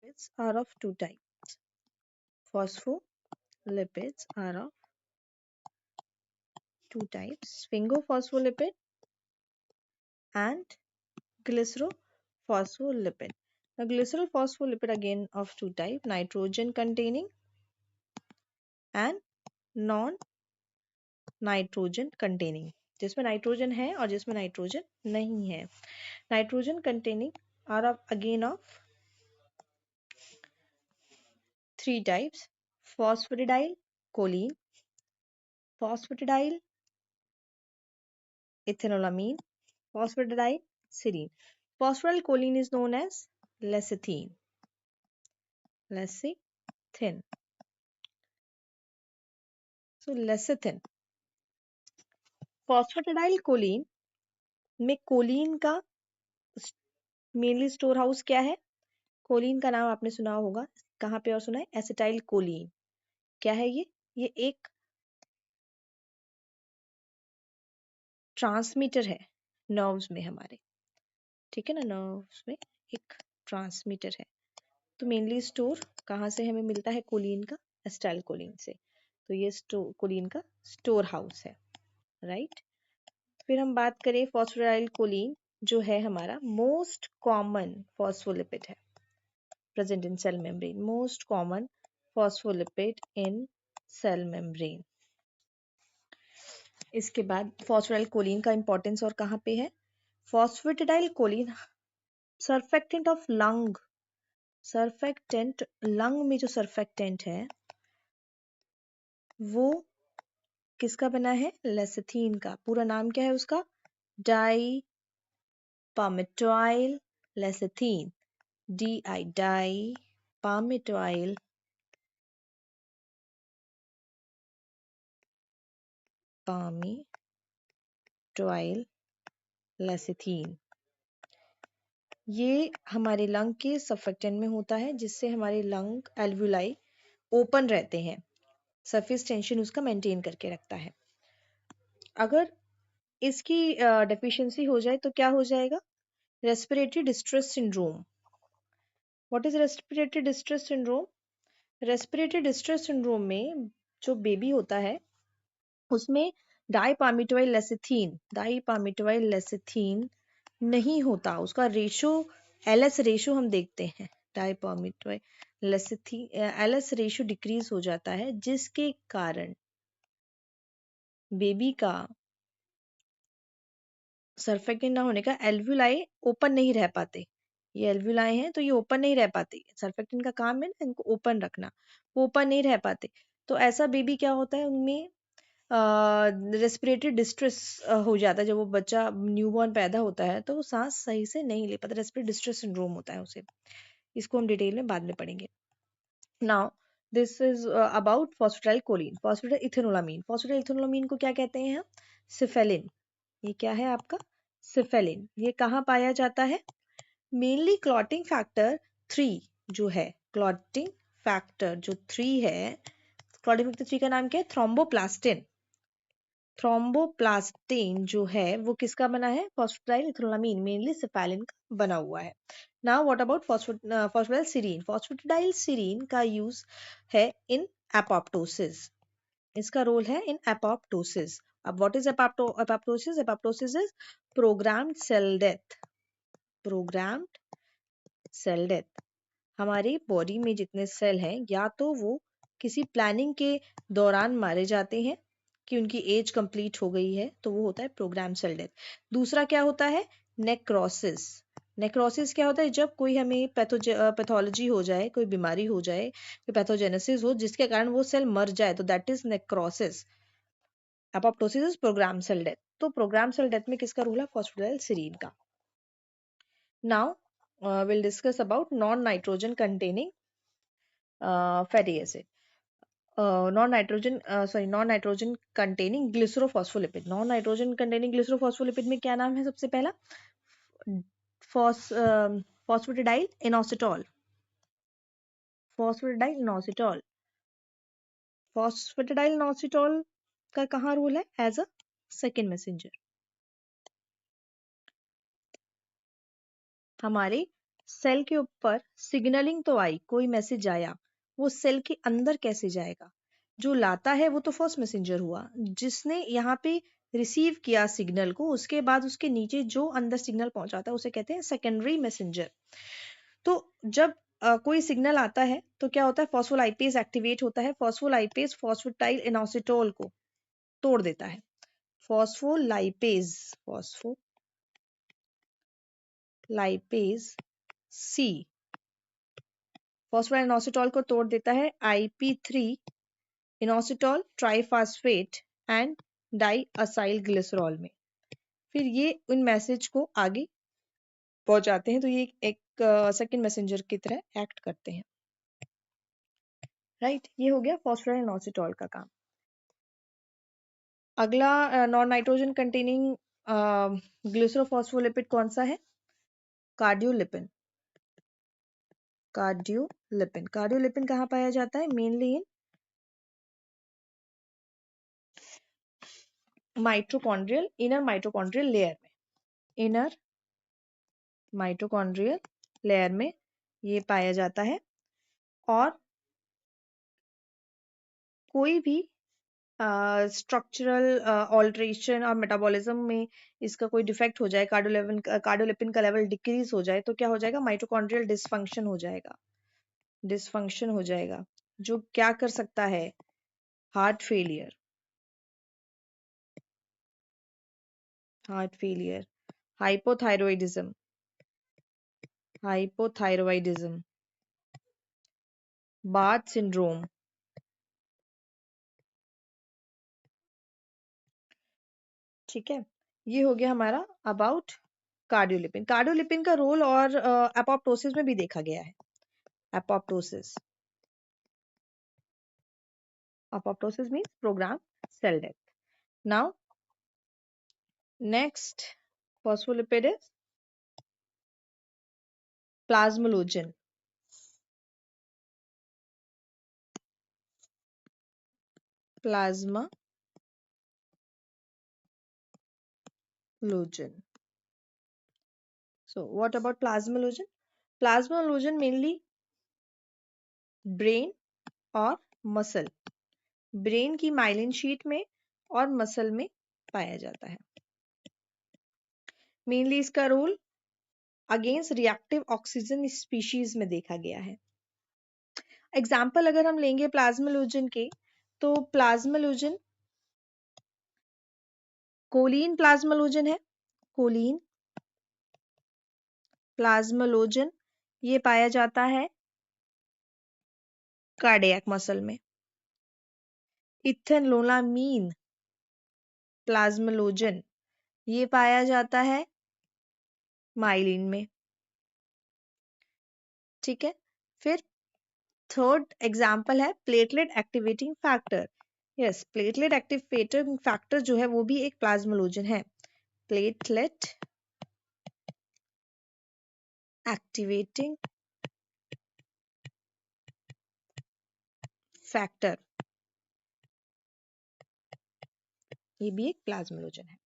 phospholipids are of two types. Phospholipids are of two types, sphingophospholipid and glycerophospholipid. Now, glycerophospholipid again of two type, nitrogen containing and non-nitrogen containing. जिसमें nitrogen है और जिसमें nitrogen नहीं है. Nitrogen containing are of again of three types: phosphatidyl choline, phosphatidyl ethanolamine, phosphatidyl serine. Phosphatidyl choline is known as lecithin. Lecithin. So lecithin. Phosphatidyl choline में Colin का mainly store house क्या है? Colin का नाम आपने सुना होगा, कहाँ पे और सुना है? Acetyl choline. क्या है ये एक ट्रांसमीटर है नर्व्स में हमारे, ठीक है ना. नर्व्स में एक ट्रांसमीटर है. तो मेनली स्टोर कहाँ से हमें मिलता है कोलिन का? एसिटाइल कोलिन से. तो ये कोलिन का स्टोर हाउस है, राइट. फिर हम बात करें फॉस्फोराइल कोलिन, जो है हमारा मोस्ट कॉमन फॉस्फोलिपिड है present in cell membrane. Most common phospholipid in cell membrane. इसके बाद फॉस्फोराइल कोलिन का इंपॉर्टेंस और कहाँ पे है? Phosphatidyl choline surfactant of lung. Surfactant lung में जो सर्फेक्टेंट है वो किसका बना है? लेसिथीन का. पूरा नाम क्या है उसका? Di palmitoyl lecithin. DI di palmitoyl palmitoyl lecithin. ये हमारे लंग के सर्फेक्टेंट में होता है, जिससे हमारे लंग एल्वुलाई ओपन रहते हैं. सरफेस टेंशन उसका मेंटेन करके रखता है. अगर इसकी डेफिशिएंसी हो जाए तो क्या हो जाएगा? Respiratory distress syndrome. What is respiratory distress syndrome? Respiratory distress syndrome में जो बेबी होता है उसमें डाइपामिटोइल लेसिथीन नहीं होता. उसका रेशो LS रेशो हम देखते हैं. डाइपामिटोइल लेसिथीन LS रेशो डिक्रीज हो जाता है, जिसके कारण बेबी का सर्फेक्टेंट ना होने का एल्वुलाई ओपन नहीं रह पाते. ये एल्वुलाई हैं तो ये ओपन नहीं रह पाते. सर्फेक्टेंट का काम है ना इनको ओपन रखना, वो ओपन नहीं रह पाते. तो ऐसा बेबी क्या होता है, उनमें रेस्पिरेटरी डिस्ट्रेस हो जाता है. जब वो बच्चा न्यूबॉर्न पैदा होता है तो वो सांस सही से नहीं ले पाता. रेस्पिरेटरी डिस्ट्रेस सिंड्रोम होता है उसे. इसको हम डिटेल में बाद में पढ़ेंगे. Now this is about phosphatidyl choline. Phosphatidyl ethanolamine. Phosphatidyl ethanolamine को क्या कहते हैं हम? सिफेलिन. ये क्या है आपका? सिफेलिन. ये कहाँ पाया जाता है? मेनली क्लॉटिंग फैक्टर 3 जो है, क्लॉटिंग फैक्टर जो 3 है, क्लॉटिंग फैक्टर 3 का नाम क्या है? थ्रोम्बोप्लास्टिन. थ्रोम्बोप्लास्टिन जो है वो किसका बना है? फॉस्फेटाइल इथेनोलामीन, मेनली सिफेलिन का बना हुआ है. Now what about phosphatidyl serine. Phosphatidyl serine का यूज है इन एपोप्टोसिस. इसका रोल है इन एपोप्टोसिस. अब what is apoptosis? Apoptosis is programmed cell death. Programmed cell death. हमारी बॉडी में जितने सेल हैं, या तो वो किसी प्लानिंग के दौरान मारे जाते हैं कि उनकी एज कंप्लीट हो गई है, तो वो होता है प्रोग्राम सेल डेथ. दूसरा क्या होता है? नेक्रोसिस. नेक्रोसिस क्या होता है? जब कोई हमें पैथोलॉजी हो जाए, कोई बीमारी हो जाए, कोई पैथोजेनेसिस हो जिसके कारण वो सेल मर जाए, तो that is necrosis. Apoptosis is program cell death. तो प्रोग्राम सेल डेथ में किसका रोल है? फॉस्फेटाइल सीरीन का. Now we'll discuss about non-nitrogen containing fatty acid. Non-nitrogen containing glycerophospholipid. Non-nitrogen containing glycerophospholipid में क्या नाम है? सबसे पहला phosphatidyl inositol. Phosphatidyl inositol. Phosphatidyl inositol का कहाँ रोल है? As a second messenger. हमारे सेल के ऊपर सिग्नलिंग तो आई, कोई मैसेज आया, वो सेल के अंदर कैसे जाएगा? जो लाता है वो तो फर्स्ट मैसेंजर हुआ, जिसने यहाँ पे रिसीव किया सिग्नल को, उसके बाद उसके नीचे जो अंदर सिग्नल पहुंचाता है उसे कहते हैं सेकेंडरी मैसेंजर। तो जब कोई सिग्नल आता है तो क्या होता है, फॉस्फोलाइपेज एक्टिवेट होता है। फॉस्फोलाइपेज फॉस्फेटाइल इनोसिटोल को तोड़ देता है। फॉस्फोलाइपेज सी फॉस्फोराइल इनोसिटोल को तोड़ देता है IP3 inositol triphosphate and diacyl glycerol में। फिर ये उन मैसेज को आगे पहुंचाते हैं, तो ये एक सेकंड मैसेंजर की तरह एक्ट करते हैं। राइट, ये हो गया फॉस्फोराइल इनोसिटोल का काम। अगला नॉन नाइट्रोजन कंटेनिंग ग्लिसरोफॉस्फोलिपिड कौन सा है? कार्डियोलिपिन। कार्डियोलिपिन कहाँ पाया जाता है? मेनली इन इनर माइटोकॉन्ड्रियल लेयर में। इनर माइटोकॉन्ड्रियल लेयर में ये पाया जाता है। और कोई भी स्ट्रक्चरल ऑल्ट्रेशन और मेटाबॉलिज्म में इसका कोई डिफेक्ट हो जाए, कार्डियोलिपिन का लेवल डिक्रीज हो जाए, तो क्या हो जाएगा? माइटोकॉन्ड्रियल डिसफंक्शन हो जाएगा, जो क्या कर सकता है? Heart failure, hypothyroidism, Barth syndrome. ठीक है, ये हो गया हमारा अबाउट कार्डियोलिपिन। कार्डियोलिपिन का रोल और एपोप्टोसिस में भी देखा गया है। Apoptosis means program cell death. Now next phospholipid is plasmalogen। So what about plasmalogen? Plasmalogen mainly brain और मसल, ब्रेन की माइलिन शीट में और मसल में पाया जाता है। मेनली इसका रोल अगेंस्ट रिएक्टिव ऑक्सीजन स्पीशीज में देखा गया है। एग्जाम्पल अगर हम लेंगे प्लाज्मालोजन के, तो प्लाज्मालोजन कोलिन प्लाज्मालोजन है। कोलिन प्लाज्मालोजन ये पाया जाता है कार्डियक मसल में। इथेनोलामीन प्लाज्मालोजन ये पाया जाता है माइलिन में। ठीक है, फिर थर्ड एग्जाम्पल है platelet activating factor. Yes, platelet activating factor जो है वो भी एक प्लाज्मालोजन है। प्लेटलेट एक्टिवेटिंग फैक्टर, ये भी एक प्लाज्मालोजन है।